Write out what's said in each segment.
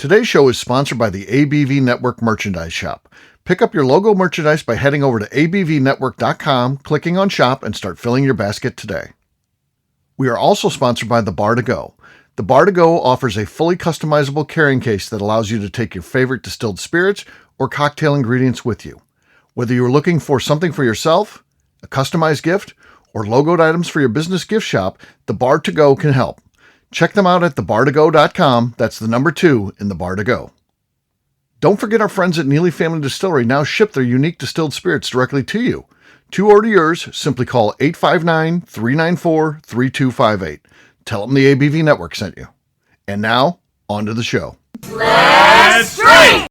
Today's show is sponsored by the ABV Network Merchandise Shop. Pick up your logo merchandise by heading over to abvnetwork.com, clicking on Shop, and start filling your basket today. We are also sponsored by the Bar to Go. The Bar to Go offers a fully customizable carrying case that allows you to take your favorite distilled spirits or cocktail ingredients with you. Whether you're looking for something for yourself, a customized gift, or logoed items for your business gift shop, the Bar to Go can help. Check them out at thebar2go.com. That's the number 2 in the Bar to Go. Don't forget our friends at Neely Family Distillery now ship their unique distilled spirits directly to you. To order yours, simply call 859-394-3258. Tell them the ABV Network sent you. And now, on to the show. Let's drink!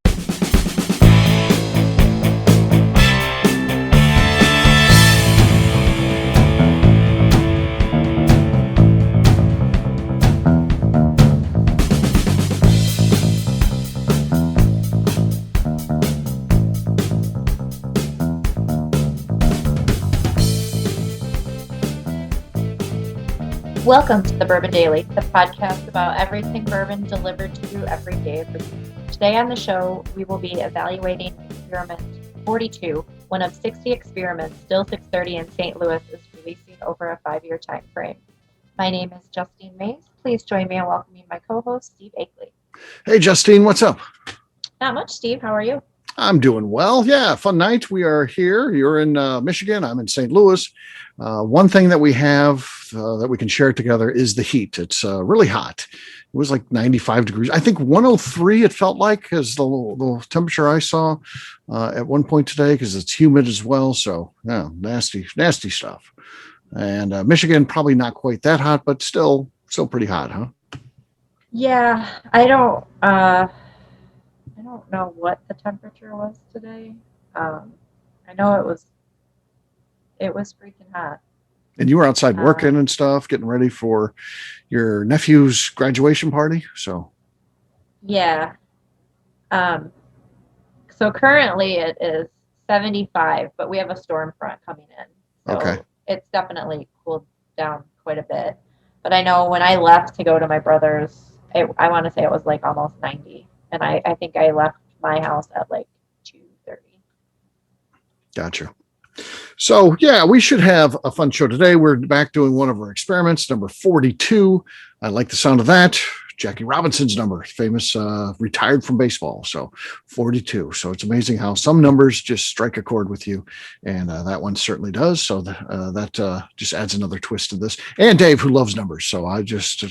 Welcome to the Bourbon Daily, the podcast about everything bourbon delivered to you every day of the week. Today on the show, we will be evaluating experiment 42, one of 60 experiments StilL 630 in St. Louis is releasing over a 5-year time frame. My name is Justine Mays. Please join me in welcoming my co-host, Steve Akeley. Hey, Justine, what's up? Not much, Steve. How are you? I'm doing well. Yeah, fun night. We are here. You're in Michigan. I'm in St. Louis. One thing that we have that we can share together is the heat. It's really hot. It was like 95 degrees. I think 103 it felt like is the temperature I saw at one point today because it's humid as well. So, yeah, nasty stuff. And Michigan, probably not quite that hot, but still pretty hot, huh? Yeah, I don't know what the temperature was today. I know it was freaking hot. And you were outside working and stuff, getting ready for your nephew's graduation party. So, yeah. So currently it is 75, but we have a storm front coming in. So okay. It's definitely cooled down quite a bit. But I know when I left to go to my brother's, I want to say it was like almost 90. And I think I left my house at like 2:30. Gotcha. So, yeah, we should have a fun show today. We're back doing one of our experiments, number 42. I like the sound of that. Jackie Robinson's number, famous, retired from baseball. So 42. So it's amazing how some numbers just strike a chord with you. And that one certainly does. So that just adds another twist to this. And Dave, who loves numbers. So I just,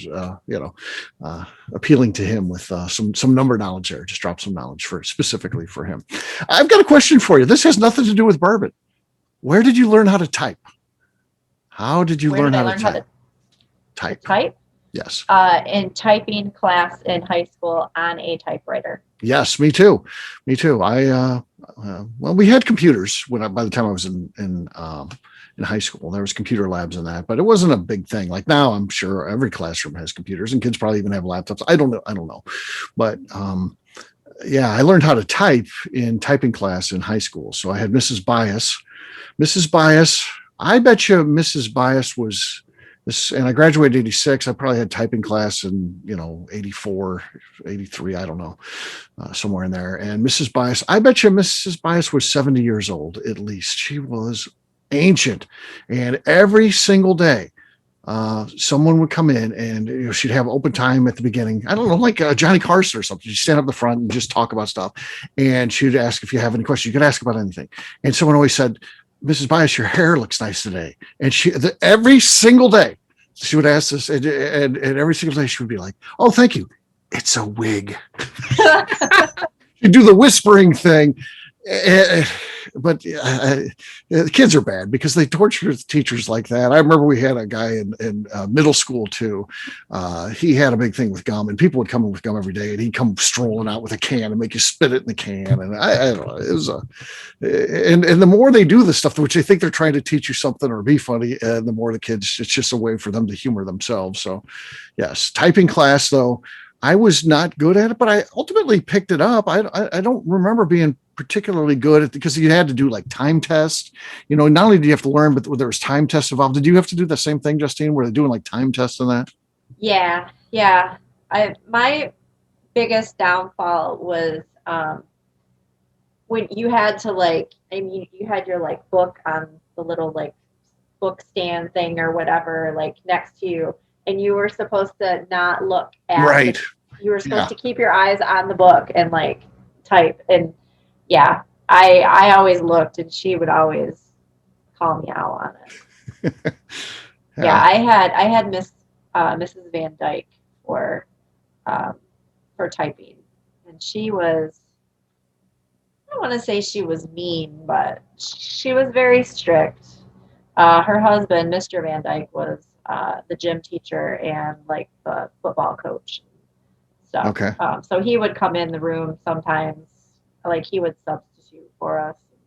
appealing to him with some number knowledge there. Just drop some knowledge specifically for him. I've got a question for you. This has nothing to do with bourbon. Where did you learn how to type? How did you learn how to type? Type? Yes. In typing class in high school on a typewriter. Yes, me too. I we had computers by the time I was in high school. There was computer labs in that, but it wasn't a big thing. Like now, I'm sure every classroom has computers, and kids probably even have laptops. I don't know, but yeah, I learned how to type in typing class in high school. So I had Mrs. Bias. I bet you Mrs. Bias was this, and I graduated in 86. I probably had typing class in, 84, 83. I don't know, somewhere in there. And Mrs. Bias, I bet you Mrs. Bias was 70 years old, at least. She was ancient. And every single day, someone would come in and she'd have open time at the beginning. I don't know, like Johnny Carson or something. She'd stand up the front and just talk about stuff. And she'd ask if you have any questions. You could ask about anything. And someone always said, Mrs. Bias, your hair looks nice today. And every single day she would ask this, and every single day she would be like, oh, thank you. It's a wig. She'd do the whispering thing. But the kids are bad because they torture the teachers like that. I remember we had a guy in middle school too. He had a big thing with gum, and people would come in with gum every day, and he'd come strolling out with a can and make you spit it in the can. And I don't know, it was and the more they do this stuff, which they think they're trying to teach you something or be funny, and the more the kids, it's just a way for them to humor themselves. So yes, typing class though, I was not good at it, but I ultimately picked it up. I don't remember being particularly good at it because you had to do like time tests. Not only do you have to learn, but there was time tests involved. Did you have to do the same thing, Justine? Were they doing like time tests and that? Yeah. My biggest downfall was when you had to like, I mean, you had your like book on the little like book stand thing or whatever, like next to you, and you were supposed to not look at Right. you were supposed Yeah. to keep your eyes on the book and like type. And yeah, I always looked, and she would always call me out on it. Yeah, Yeah. I had Mrs. Van Dyke um, for typing, and she was, I don't want to say she was mean, but she was very strict. Her husband, Mr. Van Dyke, was the gym teacher and like the football coach and stuff. Okay. So he would come in the room sometimes, like he would substitute for us and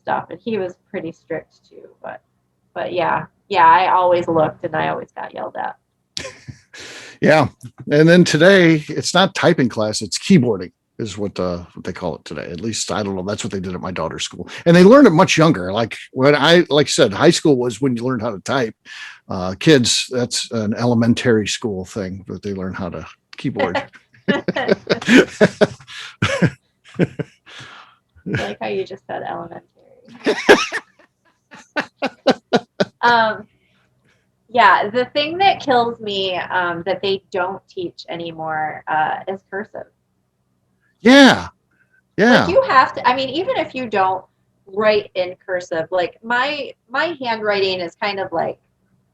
stuff, and he was pretty strict too. But yeah, I always looked and I always got yelled at. Yeah. And then today it's not typing class, it's keyboarding is what they call it today. At least I don't know. That's what they did at my daughter's school. And they learned it much younger. Like when like I said, high school was when you learned how to type. Kids, that's an elementary school thing, but they learn how to keyboard. I like how you just said elementary. Yeah, the thing that kills me that they don't teach anymore is cursive. Yeah. Yeah. Like you have to, I mean, even if you don't write in cursive, like my handwriting is kind of like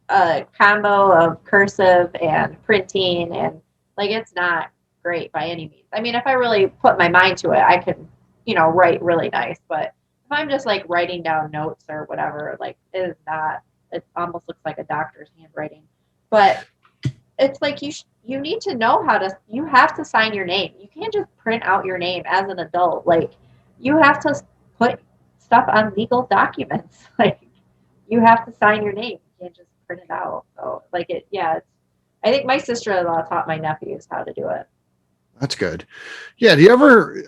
a combo of cursive and printing, and like it's not great by any means. I mean, if I really put my mind to it, I can, write really nice. But if I'm just like writing down notes or whatever, like it is not. It almost looks like a doctor's handwriting. But it's like you need to know how to. You have to sign your name. You can't just print out your name as an adult. Like you have to put stuff on legal documents. Like you have to sign your name. You can't just print it out. So like it, yeah. I think my sister-in-law taught my nephews how to do it. That's good. Yeah. Do you ever,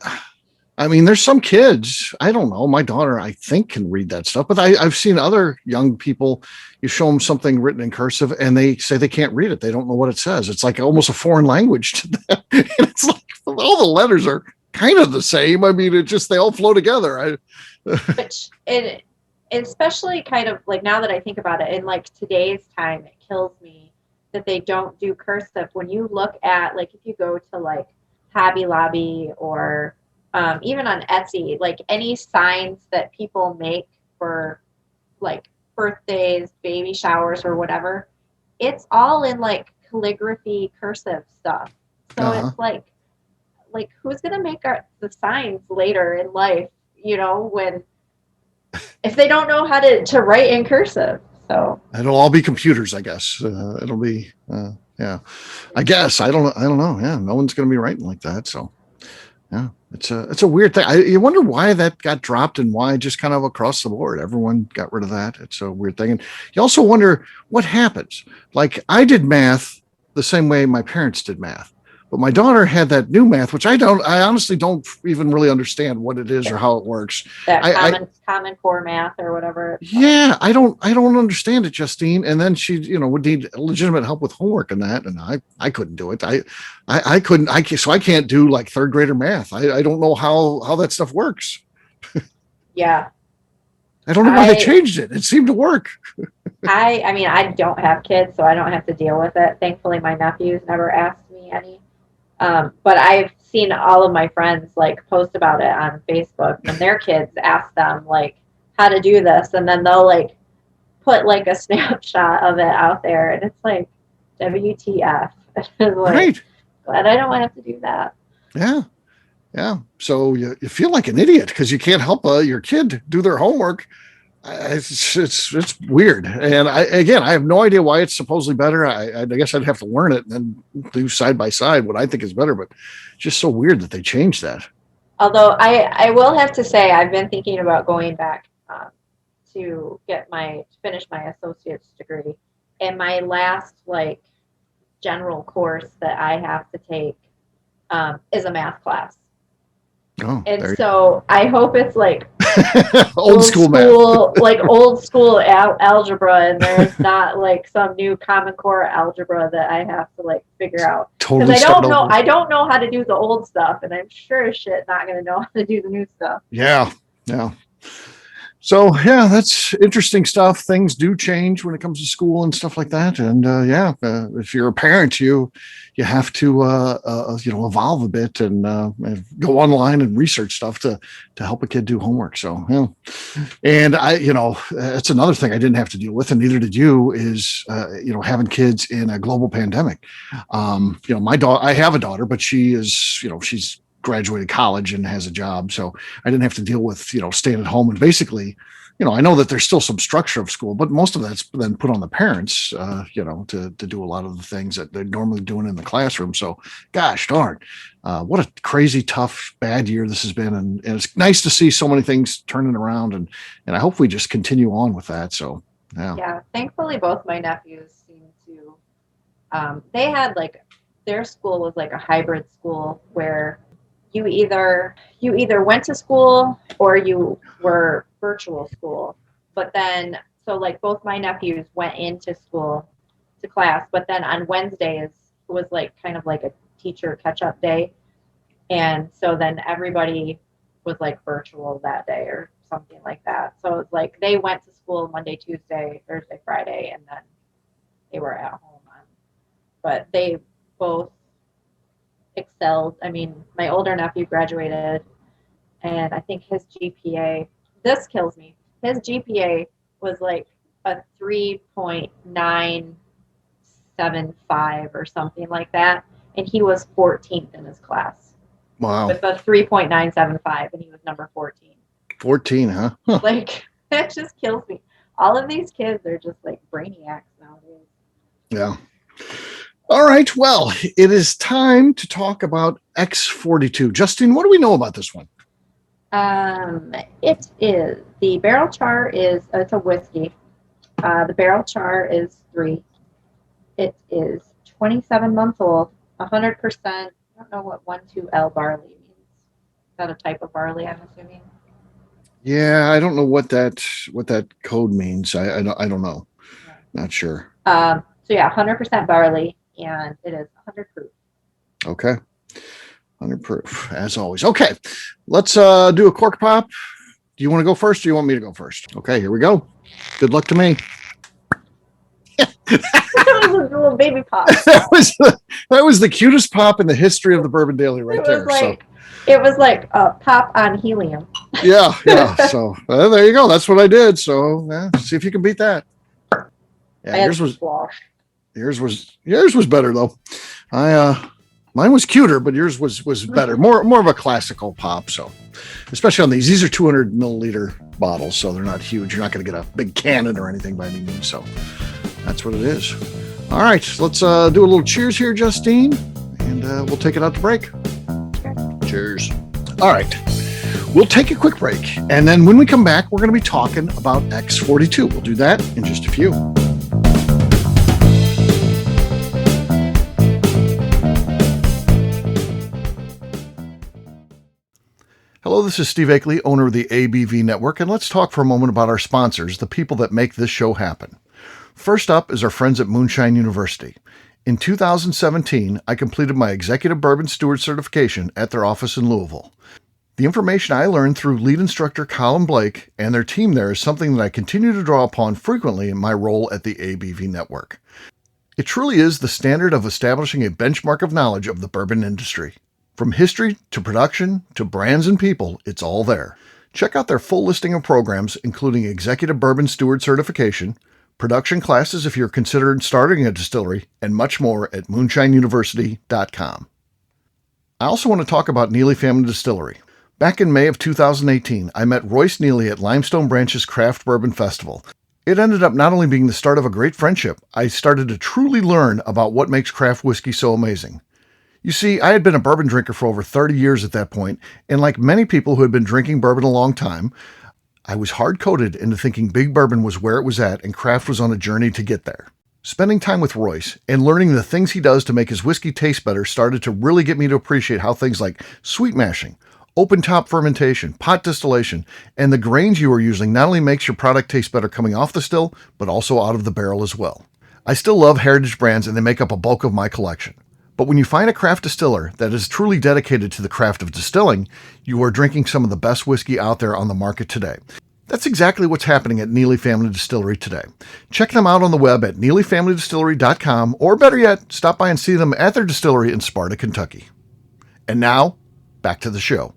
I mean, there's some kids, I don't know, my daughter, I think can read that stuff, but I've seen other young people, you show them something written in cursive and they say they can't read it. They don't know what it says. It's like almost a foreign language to them. And it's like all the letters are kind of the same. I mean, they all flow together. Which it especially kind of like now that I think about it in like today's time, it kills me that they don't do cursive. When you look at like if you go to like Hobby Lobby or even on Etsy, like any signs that people make for like birthdays, baby showers, or whatever, it's all in like calligraphy cursive stuff. So it's like who's gonna make the signs later in life? When if they don't know how to write in cursive. So it'll all be computers, I guess. It'll be yeah. I guess I don't know. Yeah, no one's going to be writing like that. So yeah, it's a weird thing. You wonder why that got dropped and why just kind of across the board everyone got rid of that. It's a weird thing, and you also wonder what happens. Like I did math the same way my parents did math, but my daughter had that new math, which I honestly don't even really understand what it is or how it works. That common core math or whatever. Yeah, I don't understand it, Justine. And then she, would need legitimate help with homework and that, and I couldn't do it. I couldn't. So I can't do like third grader math. I don't know how that stuff works. Yeah. I don't know why they changed it. It seemed to work. I mean, I don't have kids, so I don't have to deal with it. Thankfully, my nephews never asked me any. But I've seen all of my friends like post about it on Facebook, and their kids ask them like how to do this, and then they'll like put like a snapshot of it out there, and it's like WTF. It's like, Right. Glad I don't have to do that. Yeah. Yeah. So you feel like an idiot because you can't help your kid do their homework. It's weird. And I have no idea why it's supposedly better. I guess I'd have to learn it and then do side by side what I think is better, but it's just so weird that they changed that. Although I will have to say, I've been thinking about going back to finish my associate's degree. And my last like general course that I have to take is a math class. Oh, and so I hope it's like Old school math. Like old school algebra, and there's not like some new Common Core algebra that I have to like figure out. Totally. Because I don't know how to do the old stuff, and I'm sure as shit not going to know how to do the new stuff. Yeah. So yeah, that's interesting stuff. Things do change when it comes to school and stuff like that. And if you're a parent, you have to evolve a bit and go online and research stuff to help a kid do homework. So and that's another thing I didn't have to deal with, and neither did you. Is having kids in a global pandemic. My daughter, I have a daughter, but she is she's graduated college and has a job. So I didn't have to deal with, staying at home and basically, I know that there's still some structure of school, but most of that's then put on the parents, to do a lot of the things that they're normally doing in the classroom. So gosh darn, what a crazy, tough, bad year this has been. And it's nice to see so many things turning around, and I hope we just continue on with that. So, yeah. Yeah. Thankfully, both my nephews seem to, they had their school was like a hybrid school where you either went to school or you were virtual school. But then, so both my nephews went into school to class, but then on Wednesdays was kind of like a teacher catch-up day. And so then everybody was virtual that day or something like that. So it was they went to school Monday, Tuesday, Thursday, Friday, and then they were at home. But they both excelled. I mean, my older nephew graduated, and I think his GPA, this kills me, his GPA was a 3.975 or something like that, and he was 14th in his class. Wow. With a 3.975, and he was number 14. 14, huh? That just kills me. All of these kids are just brainiacs nowadays. Yeah. All right. Well, it is time to talk about X-42. Justine, what do we know about this one? It is, the barrel char is, it's a whiskey. The barrel char is 3. It is 27 months old, 100%. I don't know what 12L barley means. Is that a type of barley, I'm assuming? Yeah, I don't know what that code means. I don't know. Yeah. Not sure. So yeah, 100% barley. And it is 100 proof. Okay. 100 proof, as always. Okay. Let's do a cork pop. Do you want to go first, or do you want me to go first? Okay, here we go. Good luck to me. That was a little baby pop. that was the cutest pop in the history of the Bourbon Daily right there. It was like a pop on helium. Yeah. So there you go. That's what I did. So see if you can beat that. Yeah, Yours was better though. Mine was cuter, but yours was better. More of a classical pop. So, especially on these are 200 milliliter bottles, so they're not huge. You're not going to get a big cannon or anything by any means. So, that's what it is. All right, let's do a little cheers here, Justine, and we'll take it out to break. Cheers. All right, we'll take a quick break, and then when we come back, we're going to be talking about X-42. We'll do that in just a few. Hello, this is Steve Akeley, owner of the ABV Network, and let's talk for a moment about our sponsors, the people that make this show happen. First up is our friends at Moonshine University. In 2017, I completed my Executive Bourbon Steward certification at their office in Louisville. The information I learned through lead instructor Colin Blake and their team there is something that I continue to draw upon frequently in my role at the ABV Network. It truly is the standard of establishing a benchmark of knowledge of the bourbon industry. From history to production to brands and people, it's all there. Check out their full listing of programs, including Executive Bourbon Steward Certification, production classes if you're considering starting a distillery, and much more at moonshineuniversity.com. I also want to talk about Neely Family Distillery. Back in May of 2018, I met Royce Neely at Limestone Branch's Craft Bourbon Festival. It ended up not only being the start of a great friendship, I started to truly learn about what makes craft whiskey so amazing. You see, I had been a bourbon drinker for over 30 years at that point, and like many people who had been drinking bourbon a long time, I was hard-coded into thinking big bourbon was where it was at and craft was on a journey to get there. Spending time with Royce and learning the things he does to make his whiskey taste better started to really get me to appreciate how things like sweet mashing, Open top fermentation, pot distillation, and the grains you are using not only makes your product taste better coming off the still, but also out of the barrel as well. I still love heritage brands and they make up a bulk of my collection. But when you find a craft distiller that is truly dedicated to the craft of distilling, you are drinking some of the best whiskey out there on the market today. That's exactly what's happening at Neely Family Distillery today. Check them out on the web at neelyfamilydistillery.com, or better yet, stop by and see them at their distillery in Sparta, Kentucky. And now, back to the show.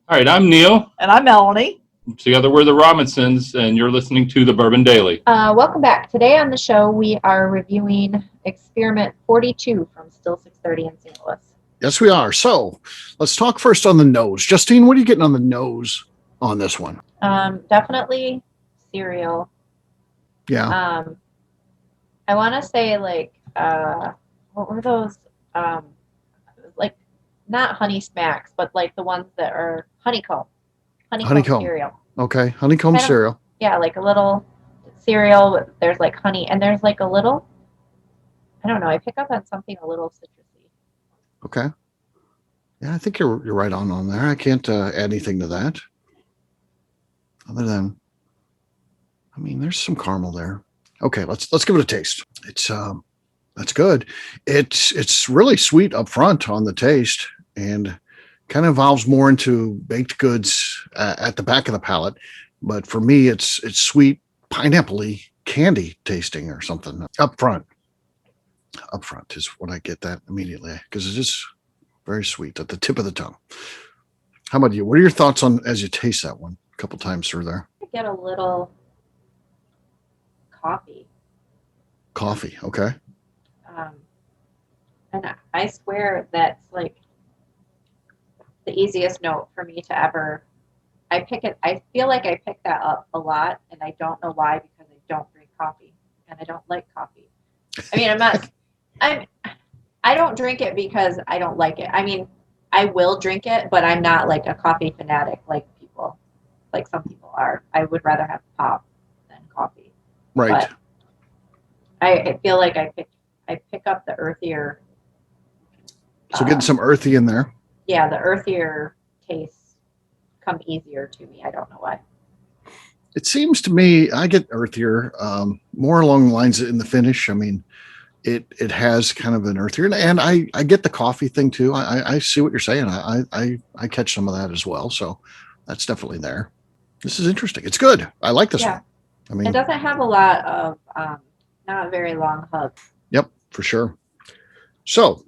All right, I'm Neil. And I'm Melanie. Together we're the Robinsons, and you're listening to the Bourbon Daily. Welcome back. Today on the show, we are reviewing Experiment 42 from StilL 630 in St. Louis. Yes, we are. So let's talk first on the nose. Justine, what are you getting on the nose on this one? Definitely cereal. Yeah. I want to say what were those? Not honey smacks, but like the ones that are honeycomb cereal. Okay. Honeycomb cereal. Yeah, like a little cereal. There's like honey, and there's like a little, I don't know, I pick up on something a little citrusy. Okay. Yeah, I think you're right on there. I can't add anything to that. Other than, I mean, there's some caramel there. Okay, let's give it a taste. It's that's good. It's really sweet up front on the taste, and kind of evolves more into baked goods at the back of the palate. But for me, it's sweet, pineapple-y candy tasting or something up front. Up front is when I get that immediately, because it's just very sweet at the tip of the tongue. How about you? What are your thoughts on as you taste that one a couple times through there? I get a little coffee. Coffee, okay. And I swear that's like the easiest note for me to ever. I feel like I pick that up a lot, and I don't know why, because I don't drink coffee and I don't like coffee. I mean, I don't drink it because I don't like it. I mean, I will drink it, but I'm not like a coffee fanatic like some people are. I would rather have pop than coffee. Right. But I feel like I pick up the earthier. So getting some earthy in there. Yeah, the earthier tastes come easier to me. I don't know why. It seems to me I get earthier, more along the lines in the finish. I mean, it has kind of an earthier, and I get the coffee thing too. I see what you're saying. I catch some of that as well. So that's definitely there. This is interesting. It's good. I like this one. I mean, it doesn't have a lot of not very long hugs. Yep, for sure. So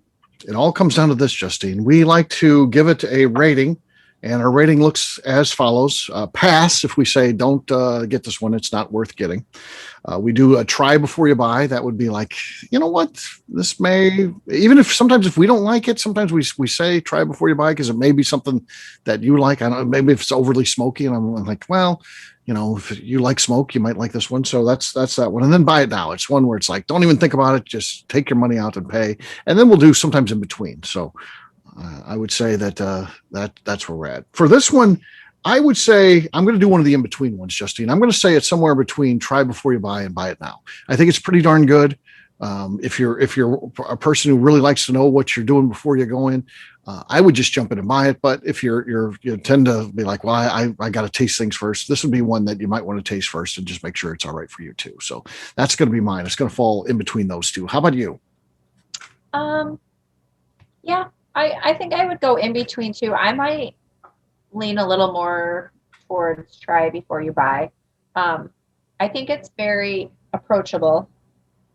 it all comes down to this, Justine. We like to give it a rating, and our rating looks as follows. Pass if we say don't get this one, it's not worth getting. We do a try before you buy. That would be like, you know what, this may, even if sometimes if we don't like it, sometimes we say try before you buy, because it may be something that you like. I don't know, maybe if it's overly smoky, and I'm like, well, you know, if you like smoke, you might like this one. So that's that one. And then buy it now. It's one where it's like, don't even think about it. Just take your money out and pay. And then we'll do sometimes in between. So I would say that that's where we're at. For this one, I would say I'm going to do one of the in-between ones, Justine. I'm going to say it's somewhere between try before you buy and buy it now. I think it's pretty darn good. If you're a person who really likes to know what you're doing before you go in, I would just jump in and buy it. But if you tend to be like, well, I got to taste things first, this would be one that you might want to taste first and just make sure it's all right for you too. So that's going to be mine. It's going to fall in between those two. How about you? Yeah, I think I would go in between two. I might lean a little more towards try before you buy. I think it's very approachable.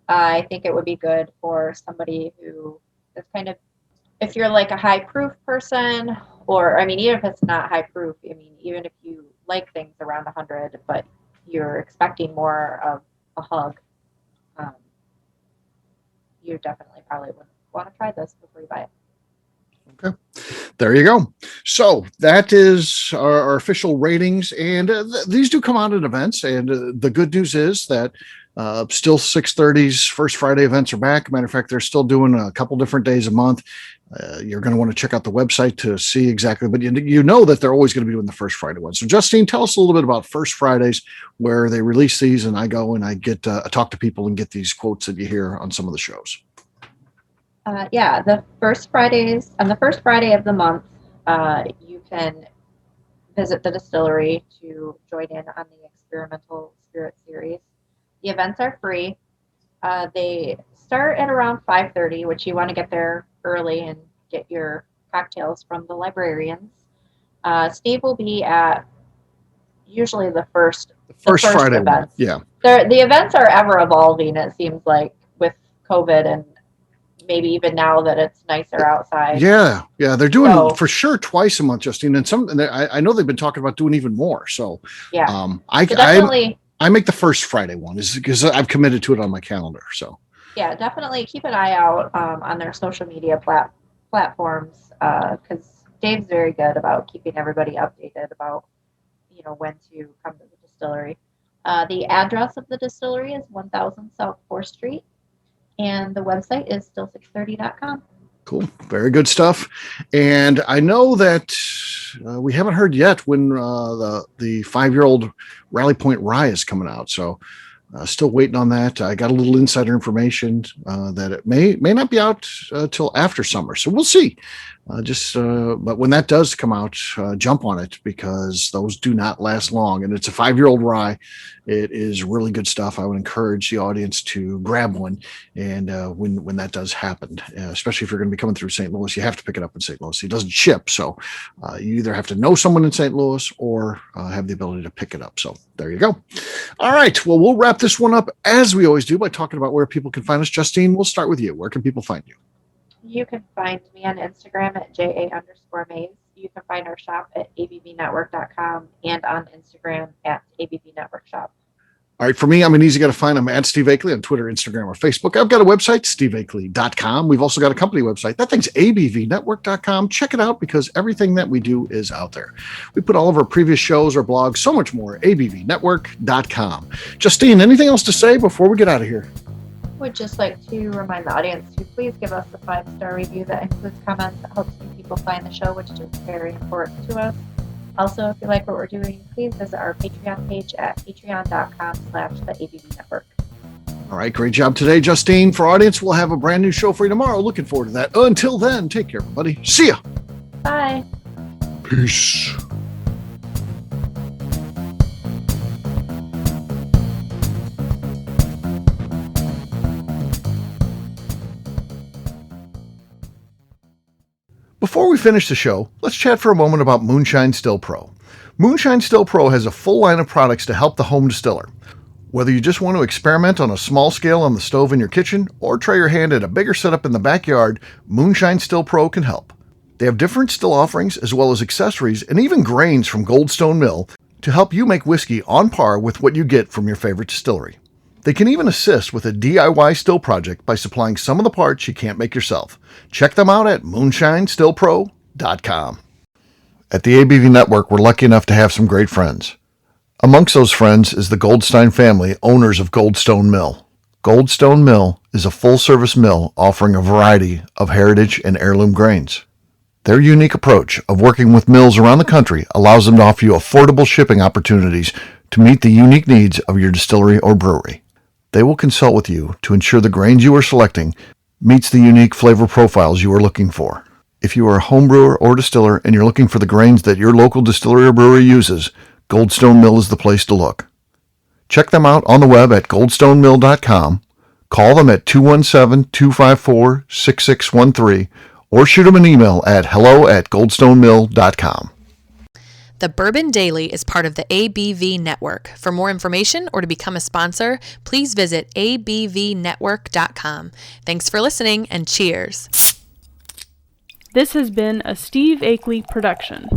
I think it would be good for somebody who is kind of, if you're like a high proof person, or, I mean, even if it's not high proof, I mean, even if you like things around 100, but you're expecting more of a hug, you definitely probably would want to try this before you buy it. Okay, there you go. So that is our official ratings, and these do come out at events. And the good news is that Still 630's First Friday events are back. Matter of fact, they're still doing a couple different days a month. You're going to want to check out the website to see exactly, but you know that they're always going to be doing the First Friday one. So Justine, tell us a little bit about First Fridays, where they release these, and I go and I get I talk to people and get these quotes that you hear on some of the shows. The first Fridays, on the first Friday of the month, you can visit the distillery to join in on the Experimental Spirit Series. The events are free. They start at around 5:30, which you want to get there early and get your cocktails from the librarians. Steve will be at usually the first Friday event. Yeah. The events are ever evolving, it seems like, with COVID, and maybe even now that it's nicer outside. Yeah. They're doing for sure twice a month, Justine, and I know they've been talking about doing even more. So I make the first Friday one is because I've committed to it on my calendar. So yeah, definitely keep an eye out on their social media platforms, because Dave's very good about keeping everybody updated about when to come to the distillery. The address of the distillery is 1000 South 4th Street, and the website is StilL630.com. Cool. Very good stuff. And I know that we haven't heard yet when the 5-year-old Rally Point Rye is coming out. So still waiting on that. I got a little insider information that it may not be out till after summer. So we'll see. But when that does come out, jump on it, because those do not last long. And it's a 5-year-old rye. It is really good stuff. I would encourage the audience to grab one. And when that does happen, especially if you're going to be coming through St. Louis, you have to pick it up in St. Louis. It doesn't ship. So you either have to know someone in St. Louis or have the ability to pick it up. So there you go. All right. Well, we'll wrap this one up as we always do by talking about where people can find us. Justine, we'll start with you. Where can people find you? You can find me on Instagram at JA_Mays. You can find our shop at abvnetwork.com and on Instagram at abvnetworkshop. All right. For me, I'm an easy guy to find. I'm at Steve Akeley on Twitter, Instagram, or Facebook. I've got a website, steveakeley.com. We've also got a company website. That thing's abvnetwork.com. Check it out, because everything that we do is out there. We put all of our previous shows, our blogs, so much more, abvnetwork.com. Justine, anything else to say before we get out of here? Would just like to remind the audience to please give us a 5-star review that includes comments that helps new people find the show, which is very important to us. Also, if you like what we're doing, please visit our Patreon page at patreon.com/theABVNetwork. All right. Great job today, Justine. For our audience, we'll have a brand new show for you tomorrow. Looking forward to that. Until then, take care, everybody. See ya. Bye. Peace. Before we finish the show, let's chat for a moment about Moonshine Still Pro. Moonshine Still Pro has a full line of products to help the home distiller. Whether you just want to experiment on a small scale on the stove in your kitchen or try your hand at a bigger setup in the backyard, Moonshine Still Pro can help. They have different still offerings as well as accessories and even grains from Goldstone Mill to help you make whiskey on par with what you get from your favorite distillery. They can even assist with a DIY still project by supplying some of the parts you can't make yourself. Check them out at moonshinestillpro.com. At the ABV Network, we're lucky enough to have some great friends. Amongst those friends is the Goldstein family, owners of Goldstone Mill. Goldstone Mill is a full-service mill offering a variety of heritage and heirloom grains. Their unique approach of working with mills around the country allows them to offer you affordable shipping opportunities to meet the unique needs of your distillery or brewery. They will consult with you to ensure the grains you are selecting meets the unique flavor profiles you are looking for. If you are a home brewer or distiller and you're looking for the grains that your local distillery or brewery uses, Goldstone Mill is the place to look. Check them out on the web at goldstonemill.com, call them at 217-254-6613, or shoot them an email at hello@goldstonemill.com. The Bourbon Daily is part of the ABV Network. For more information or to become a sponsor, please visit abvnetwork.com. Thanks for listening, and cheers. This has been a Steve Akeley production.